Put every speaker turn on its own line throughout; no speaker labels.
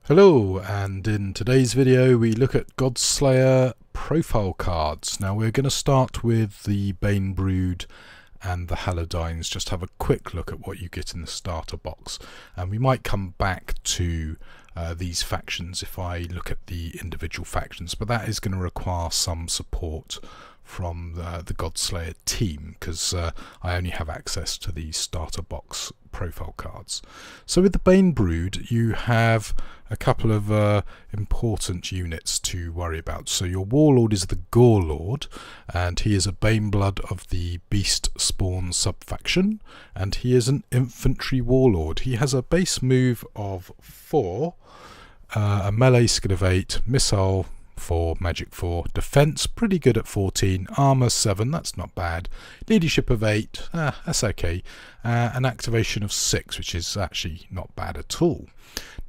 Hello, and in today's video we look at Godslayer profile cards. Now we're going to start with the Banebrood and the Halodynes, just have a quick look at what you get in the starter box, and we might come back to these factions if I look at the individual factions, but that is going to require some support from the Godslayer team, because I only have access to the starter box profile cards. So with the Banebrood you have a couple of important units to worry about. So your warlord is the Gorelord, and he is a Baneblood of the Beast Spawn subfaction, and he is an infantry warlord. He has a base move of 4, a melee skill of 8, missile 4, magic 4, defense pretty good at 14, armor 7, that's not bad, leadership of 8, that's okay, an activation of 6, which is actually not bad at all.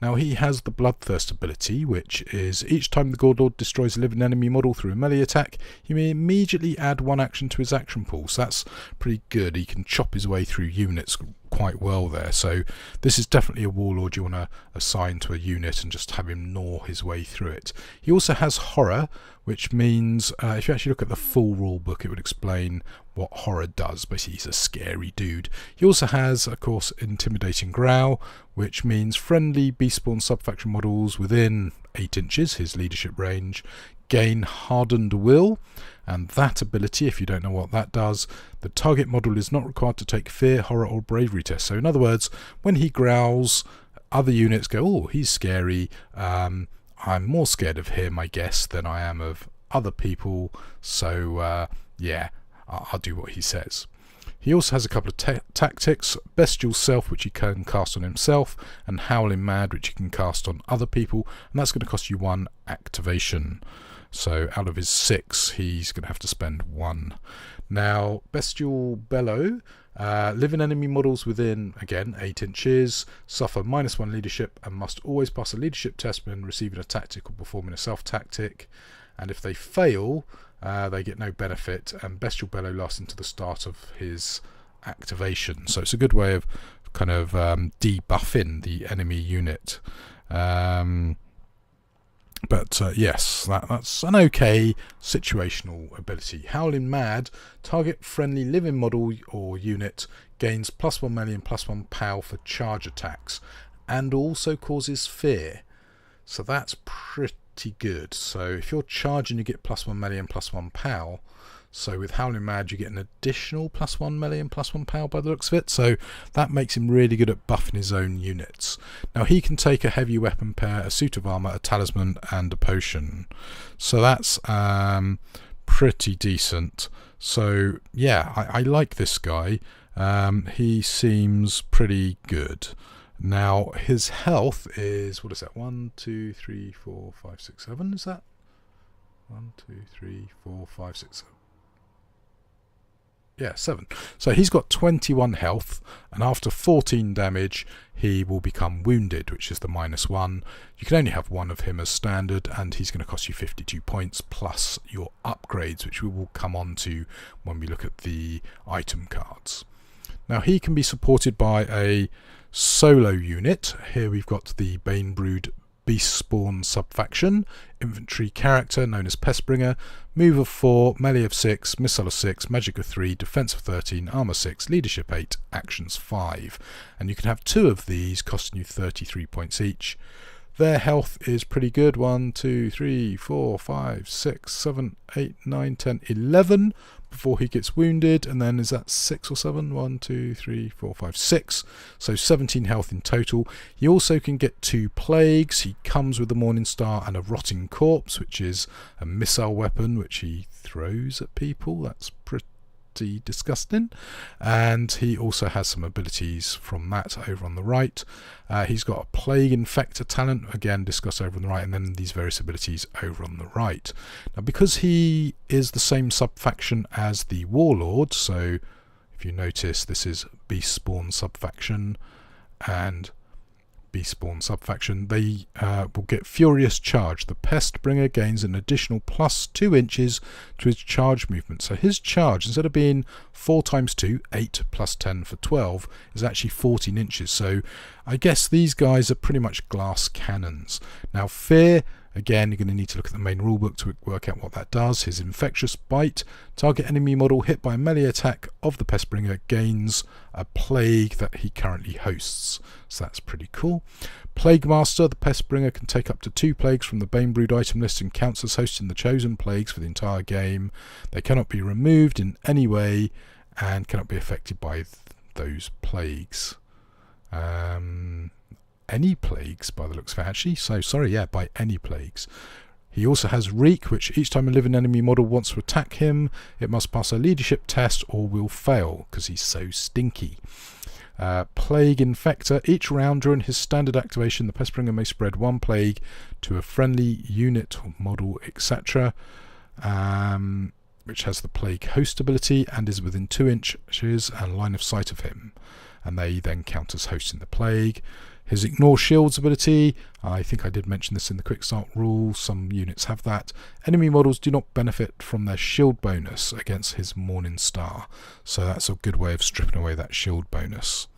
Now he has the Bloodthirst ability, which is each time the Gorelord destroys a living enemy model through a melee attack, he may immediately add 1 action to his action pool. So that's pretty good. He can chop his way through units quite well there. So this is definitely a warlord you want to assign to a unit and just have him gnaw his way through it. He also has horror, which means if you actually look at the full rule book it would explain what horror does. Basically he's a scary dude. He also has, of course, intimidating growl, which means friendly Beastborn subfaction models within 8 inches, his leadership range, gain hardened will, and that ability, if you don't know what that does, the target model is not required to take fear, horror or bravery tests. So in other words, when he growls, other units go, oh, he's scary, I'm more scared of him, I guess, than I am of other people, so yeah, I'll do what he says. He also has a couple of tactics, Bestial Self, which he can cast on himself, and Howling Mad, which he can cast on other people, and that's going to cost you 1 activation. So out of his 6, he's going to have to spend 1. Now, Bestial Bellow, living enemy models within, again, 8 inches, suffer -1 leadership and must always pass a leadership test when receiving a tactic or performing a self-tactic, and if they fail, they get no benefit, and Bestial Bellow lasts until the start of his activation. So it's a good way of kind of debuffing the enemy unit. But yes, that's an okay situational ability. Howling Mad, target friendly living model or unit gains +1 melee and +1 POW for charge attacks, and also causes fear. So that's pretty good. So if you're charging you get +1 melee and +1 POW. So with Howling Mad you get an additional +1 melee and +1 POW by the looks of it, so that makes him really good at buffing his own units. Now he can take a heavy weapon pair, a suit of armour, a talisman and a potion. So that's pretty decent. So yeah, I like this guy. He seems pretty good. Now his health is, what is that, 1, 2, 3, 4, 5, 6, 7, is that? 1, 2, 3, 4, 5, 6, 7. Yeah, 7. So he's got 21 health, and after 14 damage he will become wounded, which is the -1. You can only have 1 of him as standard, and he's going to cost you 52 points plus your upgrades, which we will come on to when we look at the item cards. Now he can be supported by a solo unit. Here we've got the Banebrood Beast Spawn subfaction, infantry character known as Pestbringer, move of 4, melee of 6, missile of 6, magic of 3, defense of 13, armor 6, leadership 8, actions 5. And you can have 2 of these costing you 33 points each. Their health is pretty good, 1, 2, 3, 4, 5, 6, 7, 8, 9, 10, 11 before he gets wounded, and then is that 6 or 7? 1, 2, 3, 4, 5, 6. So 17 health in total. He also can get 2 plagues. He comes with the Morning Star and a Rotting Corpse, which is a missile weapon which he throws at people. That's pretty disgusting. And he also has some abilities from that over on the right. He's got a Plague Infector talent, again discussed over on the right, and then these various abilities over on the right. Now because he is the same subfaction as the Warlord, so if you notice this is Beast Spawn subfaction, and Beastborn subfaction, they will get Furious Charge. The Pestbringer gains an additional +2 inches to his charge movement. So his charge, instead of being 4 times 2, 8 plus 10 for 12, is actually 14 inches. So I guess these guys are pretty much glass cannons. Now Fear, again, you're going to need to look at the main rulebook to work out what that does. His Infectious Bite. Target enemy model hit by a melee attack of the Pestbringer gains a plague that he currently hosts. So that's pretty cool. Plague Master. The Pestbringer can take up to 2 plagues from the Banebrood item list and counts as hosting the chosen plagues for the entire game. They cannot be removed in any way and cannot be affected by those plagues. Any plagues by the looks of it, actually. So sorry, yeah, by any plagues. He also has Reek, which each time a living enemy model wants to attack him, it must pass a leadership test or will fail because he's so stinky. Plague Infector. Each round during his standard activation, the Pestbringer may spread 1 plague to a friendly unit or model, etc., which has the Plague Host ability and is within 2 inches and line of sight of him, and they then count as hosting the plague. His Ignore Shields ability, I think I did mention this in the Quick Start rule, some units have that. Enemy models do not benefit from their shield bonus against his Morning Star, so that's a good way of stripping away that shield bonus.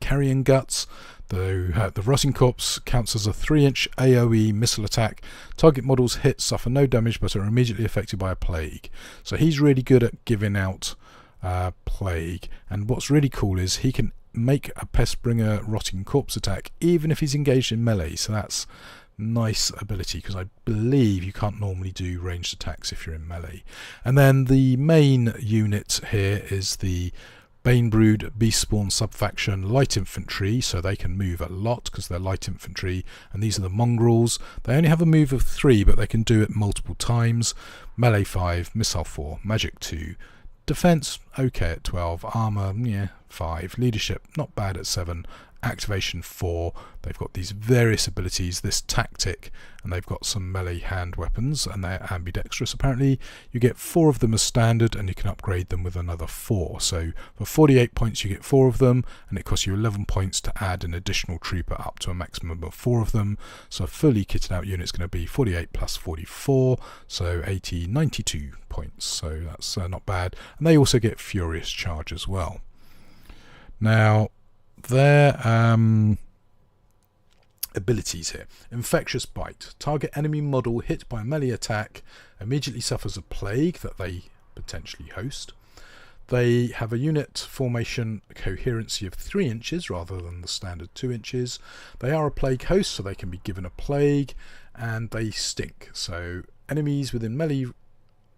Carrion Guts, the Rotting Corpse counts as a 3-inch AoE missile attack. Target models hit suffer no damage but are immediately affected by a plague. So he's really good at giving out plague, and what's really cool is he can make a Pestbringer Rotting Corpse attack even if he's engaged in melee, so that's nice ability because I believe you can't normally do ranged attacks if you're in melee. And then the main unit here is the Banebrood Beastborn subfaction Light Infantry, so they can move a lot because they're light infantry, and these are the mongrels. They only have a move of 3 but they can do it multiple times. Melee 5, Missile 4, Magic 2, Defense okay at 12, Armor yeah 5, Leadership not bad at 7, Activation 4. They've got these various abilities, this Tactic, and they've got some melee hand weapons, and they're ambidextrous apparently. You get 4 of them as standard, and you can upgrade them with another 4. So for 48 points you get 4 of them, and it costs you 11 points to add an additional trooper up to a maximum of 4 of them. So a fully kitted out unit is going to be 48 plus 44, so 80, 92 points. So that's not bad. And they also get Furious Charge as well. Now, their abilities here. Infectious Bite. Target enemy model hit by a melee attack immediately suffers a plague that they potentially host. They have a unit formation coherency of 3 inches rather than the standard 2 inches. They are a plague host, so they can be given a plague, and they stink. So enemies within melee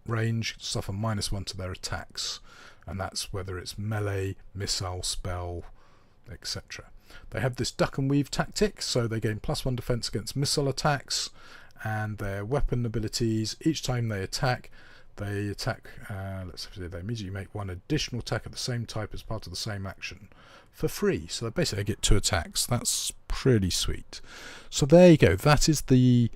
range suffer -1 to their attacks, and that's whether it's melee, missile, spell, etc. They have this duck and weave tactic, so they gain +1 defense against missile attacks, and their weapon abilities, each time they attack, they immediately make 1 additional attack of the same type as part of the same action for free. So they basically get 2 attacks. That's pretty sweet. So there you go. That is the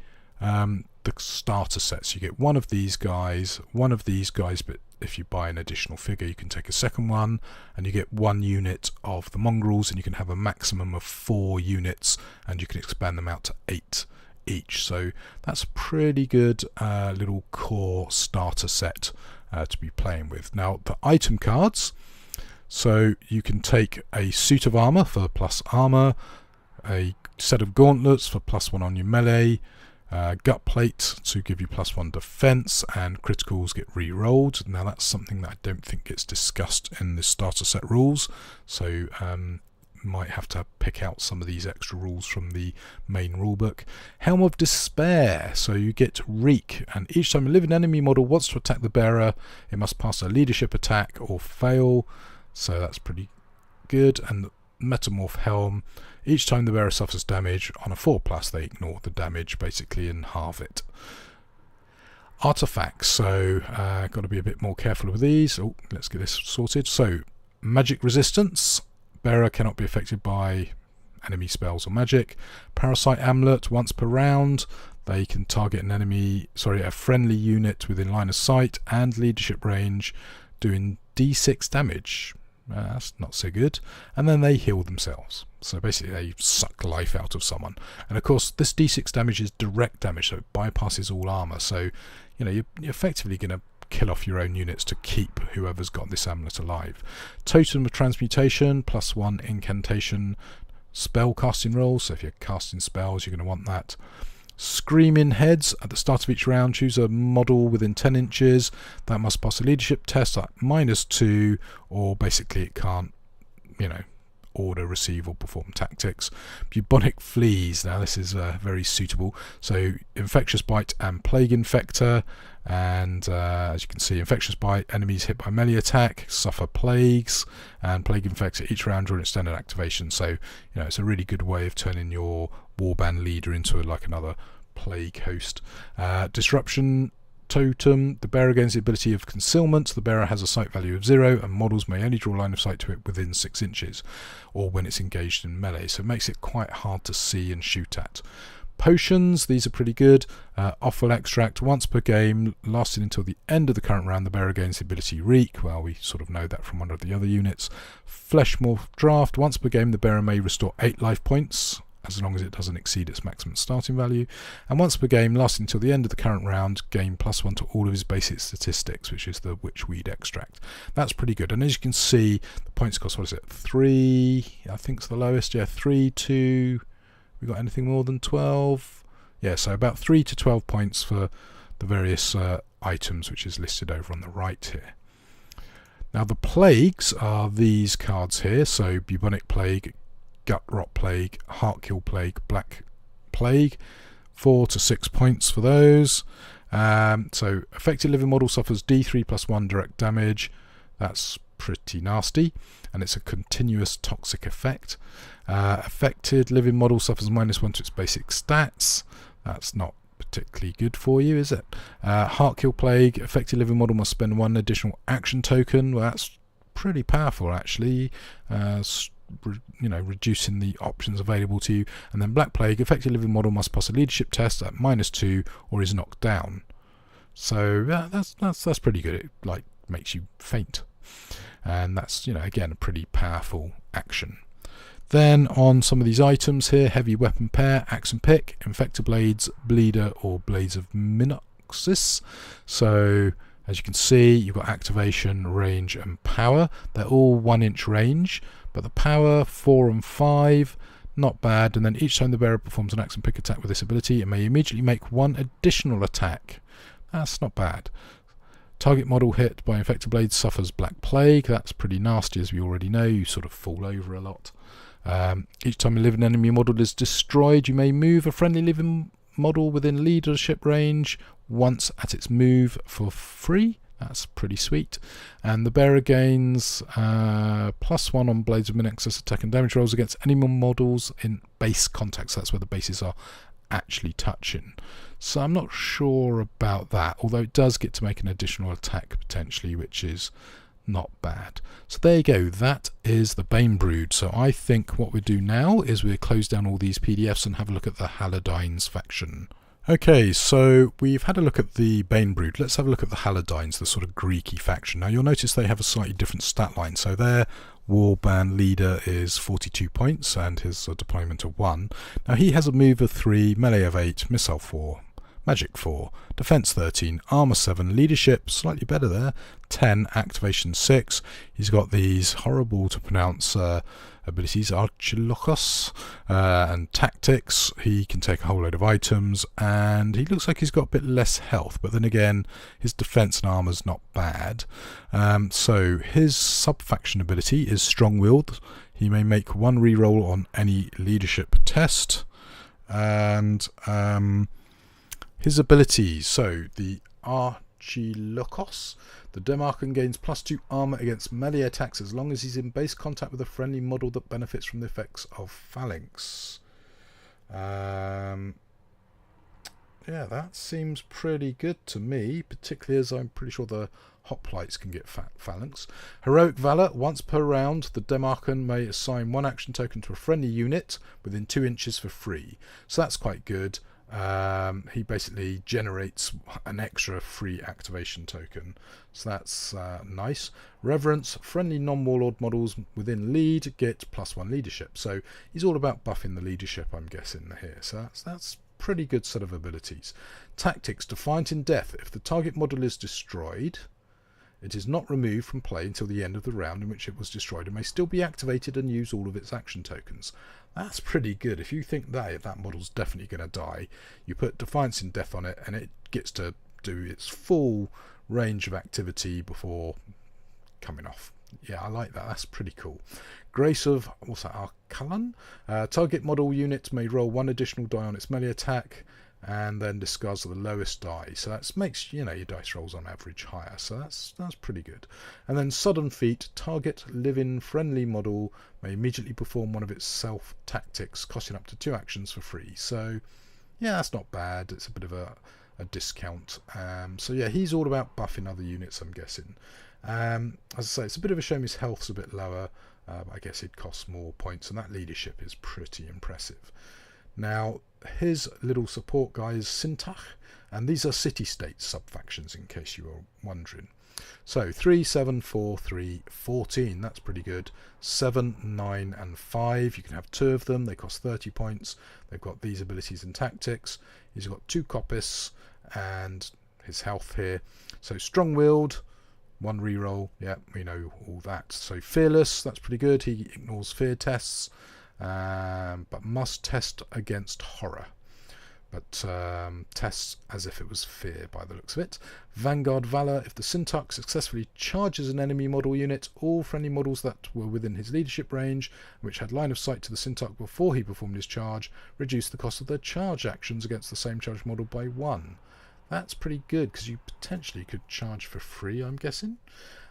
starter sets. You get 1 of these guys, but if you buy an additional figure you can take a second one, and you get 1 unit of the mongrels, and you can have a maximum of 4 units, and you can expand them out to 8 each. So that's a pretty good little core starter set to be playing with. Now the item cards, so you can take a suit of armor for plus armor, a set of gauntlets for +1 on your melee, gut plate to give you +1 defense, and criticals get re-rolled. Now that's something that I don't think gets discussed in the starter set rules, so might have to pick out some of these extra rules from the main rulebook. Helm of Despair, so you get Reek, and each time a living enemy model wants to attack the bearer, it must pass a leadership attack or fail, so that's pretty good. And Metamorph Helm, each time the bearer suffers damage on a 4+, they ignore the damage basically and halve it. Artifacts, so got to be a bit more careful with these. Oh, let's get this sorted. So magic resistance, bearer cannot be affected by enemy spells or magic. Parasite Amulet, once per round they can target a friendly unit within line of sight and leadership range, doing D6 damage. That's not so good. And then they heal themselves. So basically they suck life out of someone. And of course this d6 damage is direct damage, so it bypasses all armor. So you're effectively going to kill off your own units to keep whoever's got this amulet alive. Totem of Transmutation, +1 incantation spell casting roll. So if you're casting spells, you're going to want that. Screaming Heads, at the start of each round choose a model within 10 inches that must pass a leadership test at -2, or basically it can't order, receive or perform tactics. Bubonic Fleas, now this is very suitable. So Infectious Bite and Plague Infector, and as you can see, Infectious Bite, enemies hit by melee attack suffer plagues, and Plague Infector each round during extended activation. So it's a really good way of turning your warband leader into like another plague host. Disruption Totem, the bearer gains the ability of concealment. The bearer has a sight value of 0 and models may only draw line of sight to it within 6 inches or when it's engaged in melee, so it makes it quite hard to see and shoot at. Potions, these are pretty good. Offal Extract, once per game, lasting until the end of the current round, the bearer gains the ability Reek. Well, we sort of know that from one of the other units. Flesh Morph Draft, once per game, the bearer may restore 8 life points, as long as it doesn't exceed its maximum starting value. And once per game, lasting until the end of the current round, gain +1 to all of his basic statistics, which is the Witchweed Extract. That's pretty good. And as you can see, the points cost, what is it, 3, I think it's the lowest, yeah, 3 to... We got anything more than 12? Yeah, so about 3 to 12 points for the various items, which is listed over on the right here. Now the plagues are these cards here, so Bubonic Plague, Gut Rot Plague, Heartkill Plague, Black Plague, 4 to 6 points for those. So affected living model suffers D3 +1 direct damage. That's pretty nasty, and it's a continuous toxic effect. Affected living model suffers -1 to its basic stats. That's not particularly good for you, is it? Heartkill Plague, affected living model must spend 1 additional action token. Well, that's pretty powerful actually, reducing the options available to you. And then Black Plague, affected living model must pass a leadership test at -2 or is knocked down. So that's pretty good. It like makes you faint, and that's again a pretty powerful action. Then on some of these items here, heavy weapon pair, axe and pick, infector blades, bleeder or blades of Minoxis. So as you can see, you've got activation, range and power. They're all 1 inch range, but the power 4 and 5, not bad. And then each time the bearer performs an axe and pick attack with this ability, it may immediately make 1 additional attack. That's not bad. Target model hit by infector blades suffers Black Plague. That's pretty nasty, as we already know. You sort of fall over a lot. Each time a living enemy model is destroyed, you may move a friendly living model within leadership range once at its move for free. That's pretty sweet. And the bearer gains +1 on Blades of Minoxis attack and damage rolls against any more models in base contact. So that's where the bases are actually touching. So I'm not sure about that, although it does get to make an additional attack potentially, which is not bad. So there you go, that is the Banebrood. So I think what we do now is we'll close down all these PDFs and have a look at the Halodynes faction. Okay, so we've had a look at the Banebrood. Let's have a look at the Halodynes, the sort of Greeky faction. Now you'll notice they have a slightly different stat line. So their warband leader is 42 points and his deployment of 1. Now he has a move of 3, melee of 8, missile 4, magic 4, defense 13, armor 7, leadership slightly better there, 10, activation 6. He's got these horrible to pronounce abilities, Archilokos, and tactics. He can take a whole load of items, and he looks like he's got a bit less health, but then again his defense and armor's not bad. So his sub-faction ability is strong-willed. He may make 1 reroll on any leadership test, and his abilities, so the Archilokos, the Demarcan gains +2 armor against melee attacks as long as he's in base contact with a friendly model that benefits from the effects of Phalanx. Yeah, that seems pretty good to me, particularly as I'm pretty sure the hoplites can get Phalanx. Heroic Valor, once per round, the Demarcan may assign 1 action token to a friendly unit within 2 inches for free. So that's quite good. he basically generates an extra free activation token, so that's nice. Reverence, friendly non-warlord models within lead get +1 leadership, so he's all about buffing the leadership, I'm guessing here, so that's pretty good set of abilities. Tactics, Defiant in Death. If the target model is destroyed, it is not removed from play until the end of the round in which it was destroyed and may still be activated and use all of its action tokens. That's pretty good. If you think that model's definitely going to die, you put Defiance in Death on it and it gets to do its full range of activity before coming off. Yeah, I like that. That's pretty cool. Grace of, what's that, Arcalan? Target model unit may roll 1 additional die on its melee attack and then discards the lowest die, so that makes your dice rolls on average higher, so that's pretty good. And then Sudden Feat, target living friendly model may immediately perform one of its self tactics, costing up to 2 actions for free. So yeah, that's not bad. It's a bit of a discount. So yeah, he's all about buffing other units, I'm guessing. As I say, it's a bit of a shame his health's a bit lower. I guess it costs more points, and that leadership is pretty impressive. Now, his little support guy is Sintach, and these are city-state sub-factions, in case you were wondering. So 3, 7, 4, 3, 14, that's pretty good. 7, 9 and 5, you can have 2 of them, they cost 30 points. They've got these abilities and tactics. He's got 2 coppice and his health here. So strong-willed, 1 reroll, yeah, we know all that. So fearless, that's pretty good. He ignores fear tests, but must test against horror. But tests as if it was fear by the looks of it. Vanguard Valor, if the Syntax successfully charges an enemy model unit, all friendly models that were within his leadership range, which had line of sight to the Syntax before he performed his charge, reduce the cost of their charge actions against the same charge model by 1. That's pretty good, because you potentially could charge for free, I'm guessing.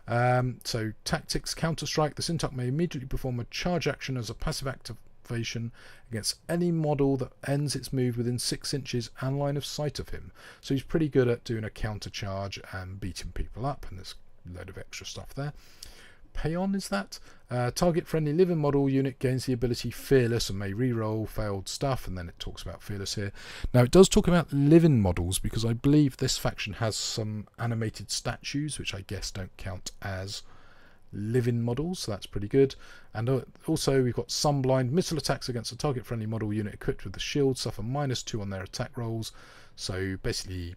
So Tactics, Counter-Strike, the Syntax may immediately perform a charge action as a passive activation against any model that ends its move within 6 inches and line of sight of him. So he's pretty good at doing a counter charge and beating people up, and there's a load of extra stuff there. Payon, is that? Target friendly living model unit gains the ability Fearless and may reroll failed stuff, and then it talks about Fearless here. Now it does talk about living models because I believe this faction has some animated statues which I guess don't count as living models, so that's pretty good. And also we've got Sunblind. Missile attacks against a target friendly model unit equipped with the shield suffer -2 on their attack rolls. So basically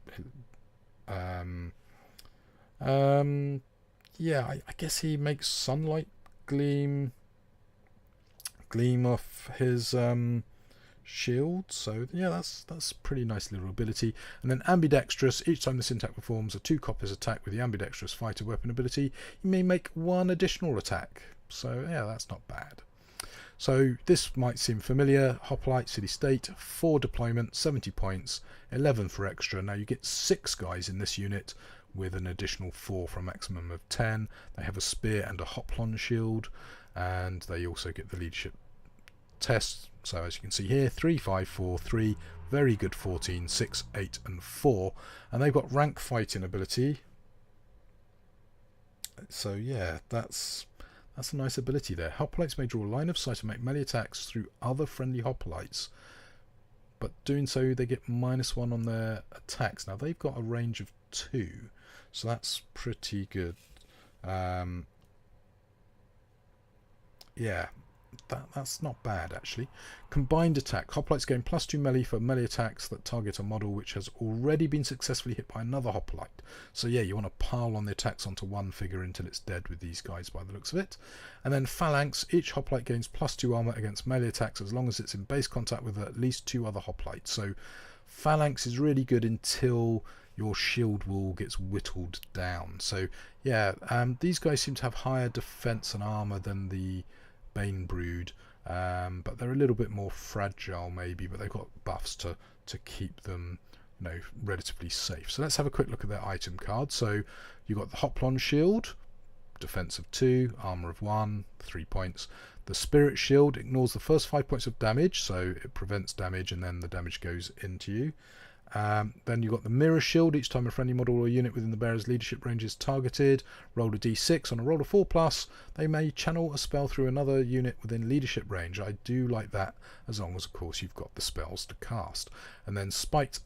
yeah, I guess he makes sunlight gleam off his shield. So yeah, that's pretty nice little ability. And then ambidextrous, each time the Syntax performs a 2 coppice attack with the ambidextrous fighter weapon ability, you may make 1 additional attack. So yeah, that's not bad. So this might seem familiar. Hoplite, City State, 4 deployment, 70 points, 11 for extra. Now you get 6 guys in this unit with an additional 4 for a maximum of 10. They have a spear and a hoplon shield, and they also get the leadership test. So as you can see here, 3, 5, 4, 3, very good 14, 6, 8 and 4, and they've got rank fighting ability. So yeah, that's a nice ability there. Hoplites may draw a line of sight and make melee attacks through other friendly hoplites, but doing so they get -1 on their attacks. Now they've got a range of 2, so that's pretty good. Yeah, that's not bad actually. Combined attack. Hoplites gain +2 melee for melee attacks that target a model which has already been successfully hit by another hoplite. So yeah, you want to pile on the attacks onto one figure until it's dead with these guys by the looks of it. And then phalanx. Each hoplite gains +2 armor against melee attacks as long as it's in base contact with at least 2 other hoplites. So phalanx is really good until your shield wall gets whittled down. So yeah, these guys seem to have higher defense and armor than the Banebrood, but they're a little bit more fragile maybe, but they've got buffs to keep them relatively safe. So let's have a quick look at their item card. So you've got the hoplon shield, defense of 2, armor of 1, 3 points. The spirit shield ignores the first 5 points of damage, so it prevents damage and then the damage goes into you. Then you've got the mirror shield. Each time a friendly model or unit within the bearer's leadership range is targeted, roll a d6. On a roll of 4+, they may channel a spell through another unit within leadership range. I do like that, as long as, of course, you've got the spells to cast. And then Spiked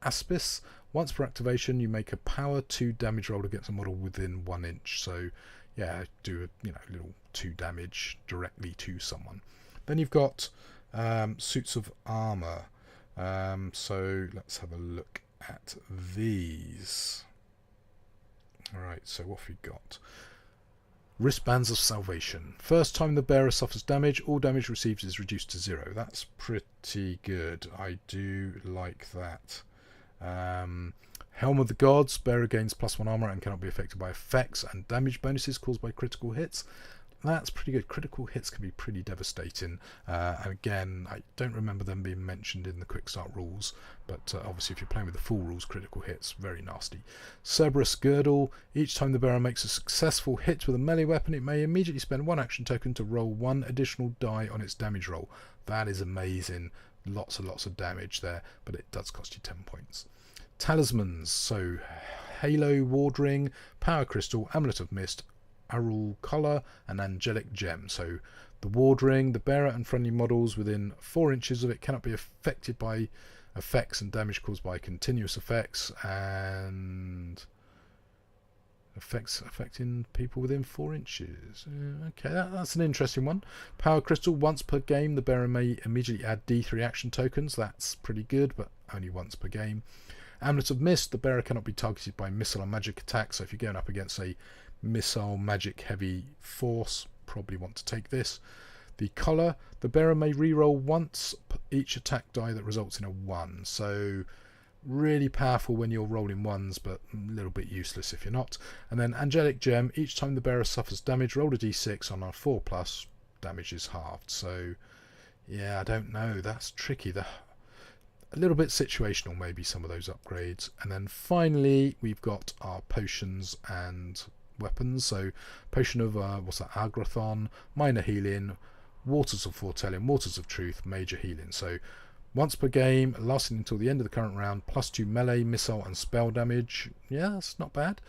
Aspis. Once per activation, you make a power 2 damage roll against a model within 1 inch. So, yeah, do a little 2 damage directly to someone. Then you've got suits of armor. So let's have a look at these. Alright, so what have we got? Wristbands of Salvation. First time the bearer suffers damage, all damage received is reduced to 0. That's pretty good. I do like that. Helm of the Gods. Bearer gains +1 armor and cannot be affected by effects and damage bonuses caused by critical hits. That's pretty good. Critical hits can be pretty devastating. And again, I don't remember them being mentioned in the quick start rules, but obviously if you're playing with the full rules, critical hits, very nasty. Cerberus Girdle. Each time the bearer makes a successful hit with a melee weapon, it may immediately spend 1 action token to roll 1 additional die on its damage roll. That is amazing. Lots and lots of damage there, but it does cost you 10 points. Talismans. So Halo Ward Ring, Power Crystal, Amulet of Mist, Aural Collar, and Angelic Gem. So the Ward Ring, the bearer and friendly models within 4 inches of it cannot be affected by effects and damage caused by continuous effects and effects affecting people within 4 inches. Okay, that's an interesting one. Power Crystal. Once per game, the bearer may immediately add D3 action tokens. That's pretty good, but only once per game. Amulet of Mist. The bearer cannot be targeted by missile or magic attacks. So if you're going up against a missile magic heavy force, probably want to take this. The Collar. The bearer may reroll once each attack die that results in a 1. So really powerful when you're rolling 1s, but a little bit useless if you're not. And then Angelic Gem. Each time the bearer suffers damage, roll a d6. On a 4+, damage is halved. So yeah, I don't know, that's tricky. A little bit situational, maybe, some of those upgrades. And then finally we've got our potions and weapons. So potion of Agrathon, minor healing, waters of foretelling, waters of truth, major healing. So once per game, lasting until the end of the current round, +2 melee, missile and spell damage. Yeah, that's not bad.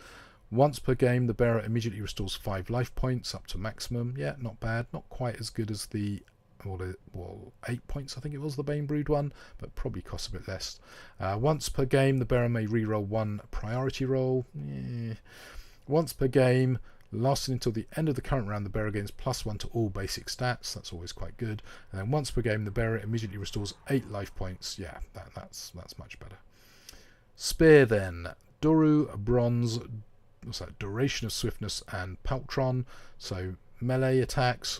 Once per game, the bearer immediately restores 5 life points up to maximum. Yeah, not bad. Not quite as good as the 8 points I think it was, the Banebrood one, but probably costs a bit less. Once per game, the bearer may reroll 1 priority roll. Once per game, lasting until the end of the current round, the bearer gains +1 to all basic stats. That's always quite good. And then once per game, the bearer immediately restores 8 life points. Yeah, that's much better. Spear then. Doru, Bronze, what's that? Duration of Swiftness and Paltron. So melee attacks,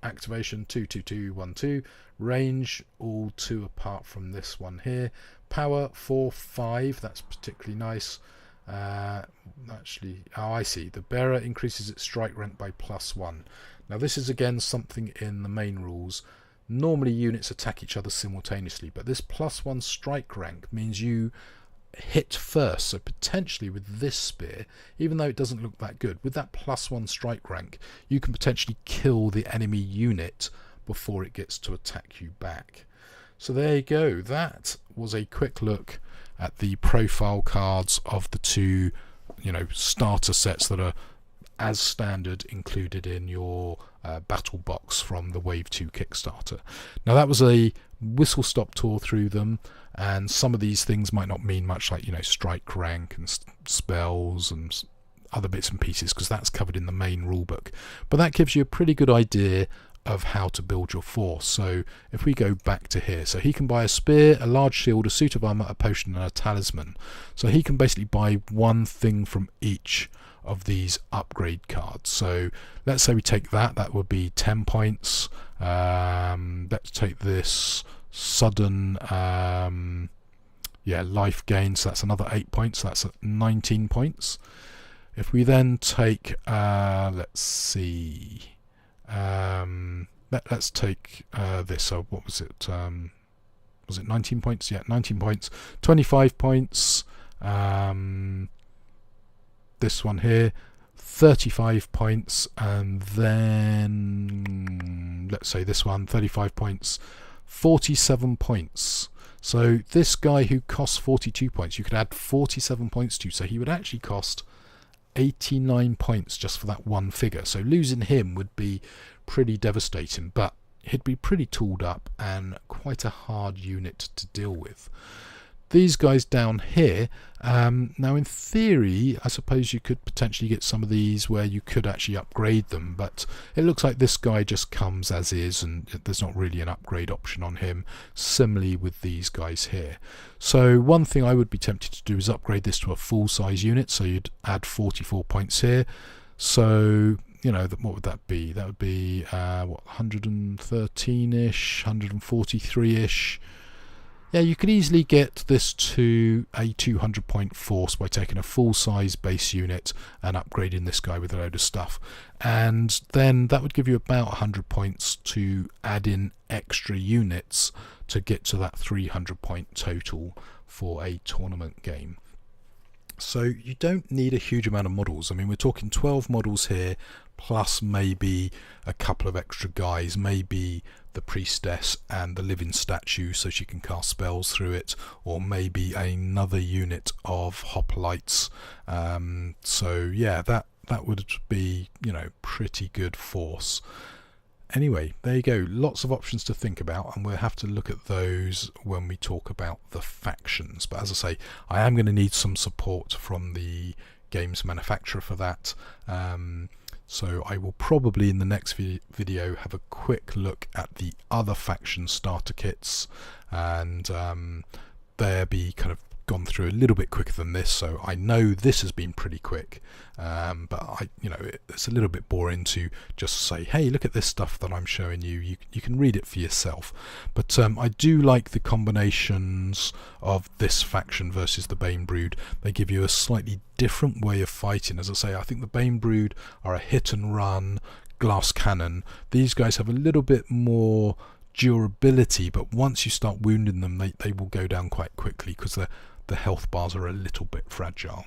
activation 2/2/2/1/2, range all 2 apart from this one here. Power 4/5. That's particularly nice. Actually, oh, I see. The bearer increases its strike rank by +1. Now this is again something in the main rules. Normally units attack each other simultaneously, but this +1 strike rank means you hit first. So potentially with this spear, even though it doesn't look that good, with that +1 strike rank, you can potentially kill the enemy unit before it gets to attack you back. So there you go. That was a quick look at the profile cards of the 2, starter sets that are as standard included in your battle box from the Wave 2 Kickstarter. Now that was a whistle-stop tour through them, and some of these things might not mean much, like strike rank and spells and other bits and pieces, because that's covered in the main rulebook. But that gives you a pretty good idea of how to build your force. So if we go back to here, so he can buy a spear, a large shield, a suit of armor, a potion and a talisman. So he can basically buy one thing from each of these upgrade cards. So let's say we take that would be 10 points. Let's take this sudden life gain, so that's another 8 points, so that's 19 points. If we then take let's see, let's take this. So what was it? Was it 19 points? Yeah, 19 points. 25 points. This one here, 35 points, and then let's say this one, 35 points, 47 points. So this guy who costs 42 points, you could add 47 points to, so he would actually cost 89 points just for that one figure. So losing him would be pretty devastating, but he'd be pretty tooled up and quite a hard unit to deal with. These guys down here, now in theory I suppose you could potentially get some of these where you could actually upgrade them, but it looks like this guy just comes as is and there's not really an upgrade option on him. Similarly with these guys here. So one thing I would be tempted to do is upgrade this to a full size unit, so you'd add 44 points here. So you know, what would that be? That would be what, 113-ish, 143-ish. Yeah, you could easily get this to a 200 point force by taking a full size base unit and upgrading this guy with a load of stuff, and then that would give you about 100 points to add in extra units to get to that 300 point total for a tournament game. So you don't need a huge amount of models. I mean, we're talking 12 models here, plus maybe a couple of extra guys, maybe the priestess and the living statue so she can cast spells through it, or maybe another unit of hoplites. So yeah, that would be, you know, pretty good force. Anyway, there you go, lots of options to think about, and we'll have to look at those when we talk about the factions. But as I say, I am going to need some support from the games manufacturer for that. So I will probably in the next video have a quick look at the other faction starter kits, and they'll be kind of gone through a little bit quicker than this. So I know this has been pretty quick, but it's a little bit boring to just say, hey, look at this stuff that I'm showing you. You can read it for yourself. But I do like the combinations of this faction versus the Banebrood. They give you a slightly different way of fighting. As I say, I think the Banebrood are a hit and run glass cannon. These guys have a little bit more durability, but once you start wounding them, they will go down quite quickly because the health bars are a little bit fragile.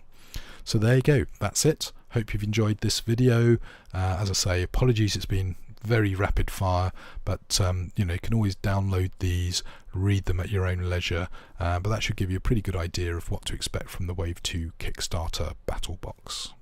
So there you go, that's it. Hope you've enjoyed this video. As I say, apologies, it's been very rapid fire, but you know, you can always download these, read them at your own leisure, but that should give you a pretty good idea of what to expect from the Wave 2 Kickstarter battle box.